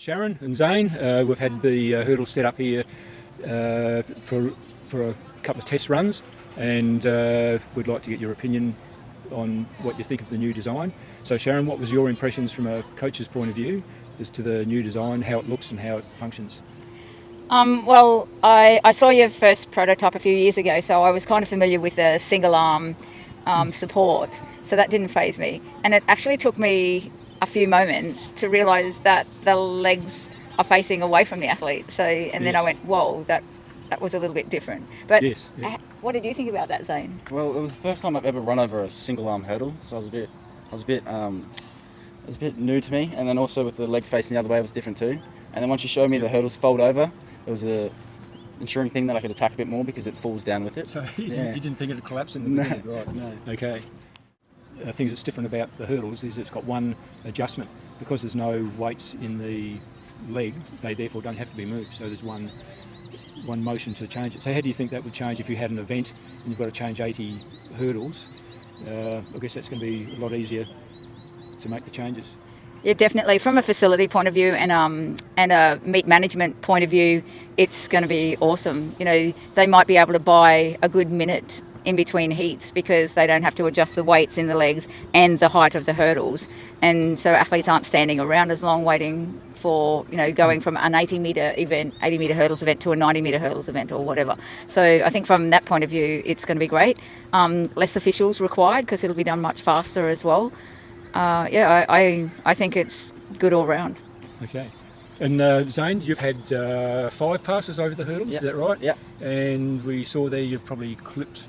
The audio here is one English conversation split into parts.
Sharon and Zane, we've had the hurdles set up here for a couple of test runs, and we'd like to get your opinion on what you think of the new design. So Sharon, what was your impressions from a coach's point of view as to the new design, how it looks and how it functions? Well, I saw your first prototype a few years ago, so I was kind of familiar with the single arm support, so that didn't faze me. And it actually took me a few moments to realise that the legs are facing away from the athlete. So, and then I went, whoa, that was a little bit different. But yes. What did you think about that, Zane? Well, it was the first time I've ever run over a single arm hurdle, so it was a bit new to me. And then also with the legs facing the other way, it was different too. And then once you showed me the hurdles fold over, it was a ensuring thing that I could attack a bit more because it falls down with it. So you didn't think it'd collapse in the beginning, right? No. Okay. Things that's different about the hurdles is it's got one adjustment. Because there's no weights in the leg, they therefore don't have to be moved. So there's one motion to change it. So how do you think that would change if you had an event and you've got to change 80 hurdles? I guess that's going to be a lot easier to make the changes. Yeah, definitely. From a facility point of view and a meet management point of view, it's going to be awesome. You know, they might be able to buy a good minute in between heats because they don't have to adjust the weights in the legs and the height of the hurdles. And so athletes aren't standing around as long waiting for, you know, going from an 80 metre hurdles event to a 90 metre hurdles event or whatever. So I think from that point of view, it's going to be great. Less officials required because it'll be done much faster as well. I think it's good all round. Okay. And Zane, you've had 5 passes over the hurdles, Yep. Is that right? Yeah. And we saw there you've probably clipped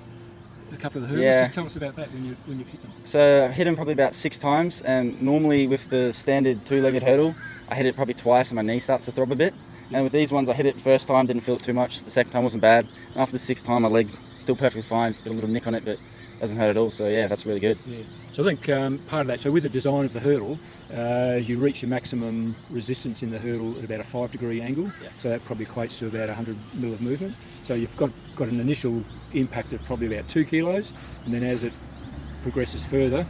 a couple of the hurdles. Yeah. Just tell us about that when you've hit them. So I've hit them probably about 6 times, and normally with the standard 2-legged hurdle, I hit it probably twice and my knee starts to throb a bit. And with these ones, I hit it first time, didn't feel it too much. The second time wasn't bad. And after the 6th time, my leg's still perfectly fine. Got a little nick on it, but doesn't hurt at all. So yeah, that's really good. Yeah. So I think part of that, so with the design of the hurdle, you reach your maximum resistance in the hurdle at about a 5-degree angle. Yeah. So that probably equates to about 100 mil of movement. So you've got an initial impact of probably about 2 kilos, and then as it progresses further,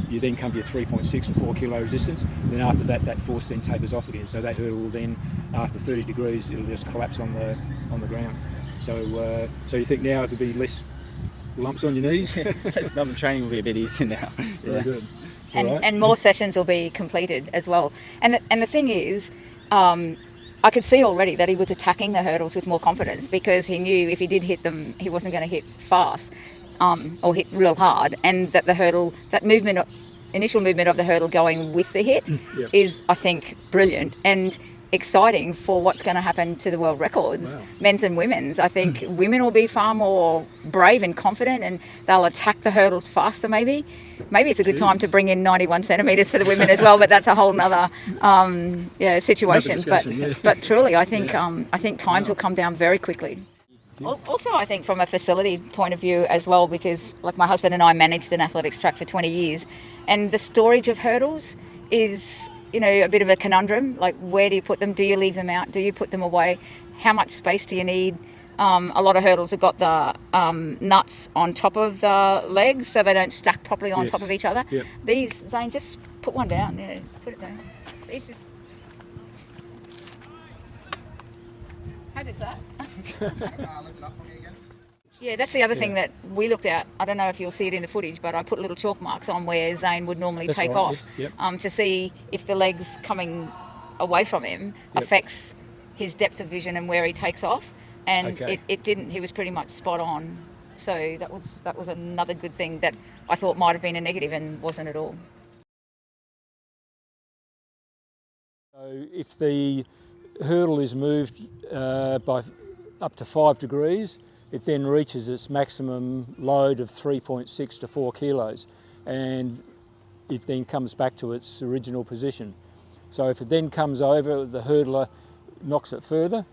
you then come to your 3.6 or 4 kilo resistance. And then after that, that force then tapers off again. So that hurdle will then, after 30 degrees, it'll just collapse on the ground. So you think now it'll be less lumps on your knees? Another training will be a bit easier now. Yeah. Very good. And more sessions will be completed as well. And the thing is, I could see already that he was attacking the hurdles with more confidence because he knew if he did hit them, he wasn't going to hit fast or hit real hard, and that the hurdle, that initial movement of the hurdle going with the hit is, I think, brilliant and exciting for what's going to happen to the world records, men's and women's. I think women will be far more brave and confident, and they'll attack the hurdles faster. Maybe it's a good time to bring in 91 centimetres for the women as well, but that's a whole nother situation. But truly, I think times will come down very quickly. Also, I think from a facility point of view as well, because like my husband and I managed an athletics track for 20 years, and the storage of hurdles is, you know, a bit of a conundrum. Like, where do you put them? Do you leave them out? Do you put them away? How much space do you need? A lot of hurdles have got the nuts on top of the legs so they don't stack properly on top of each other. Yep. These, Zane, just put one down. Yeah, put it down. These just... How good's that? Yeah, that's the other thing that we looked at. I don't know if you'll see it in the footage, but I put little chalk marks on where Zane would normally take off to see if the legs coming away from him affects his depth of vision and where he takes off. And it didn't. He was pretty much spot on. So that was another good thing that I thought might have been a negative and wasn't at all. So if the hurdle is moved by up to 5 degrees, it then reaches its maximum load of 3.6 to 4 kilos, and it then comes back to its original position. So if it then comes over, the hurdler knocks it further,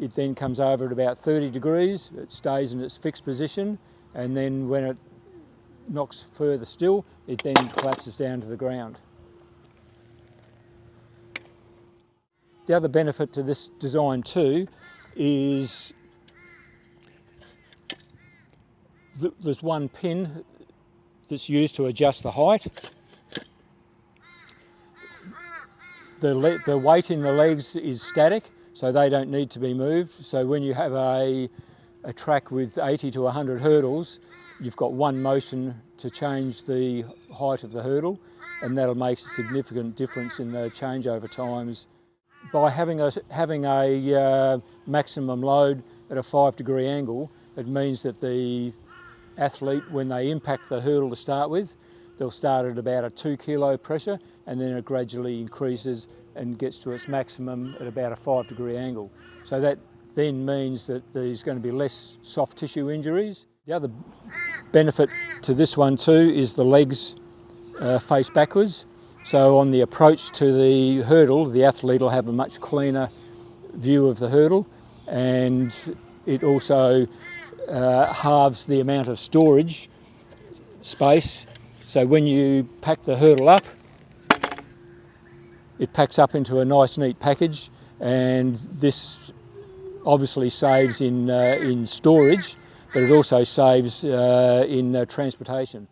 it then comes over at about 30 degrees, it stays in its fixed position, and then when it knocks further still, it then collapses down to the ground. The other benefit to this design too is there's one pin that's used to adjust the height. The weight in the legs is static, so they don't need to be moved. So when you have a track with 80 to 100 hurdles, you've got one motion to change the height of the hurdle, and that'll make a significant difference in the changeover times. By having a maximum load at a 5-degree angle, it means that the athlete, when they impact the hurdle to start with, they'll start at about a 2 kilo pressure, and then it gradually increases and gets to its maximum at about a 5-degree angle. So that then means that there's going to be less soft tissue injuries. The other benefit to this one too is the legs face backwards. So on the approach to the hurdle, the athlete will have a much cleaner view of the hurdle, and it also halves the amount of storage space. So when you pack the hurdle up, it packs up into a nice neat package, and this obviously saves in storage, but it also saves in transportation.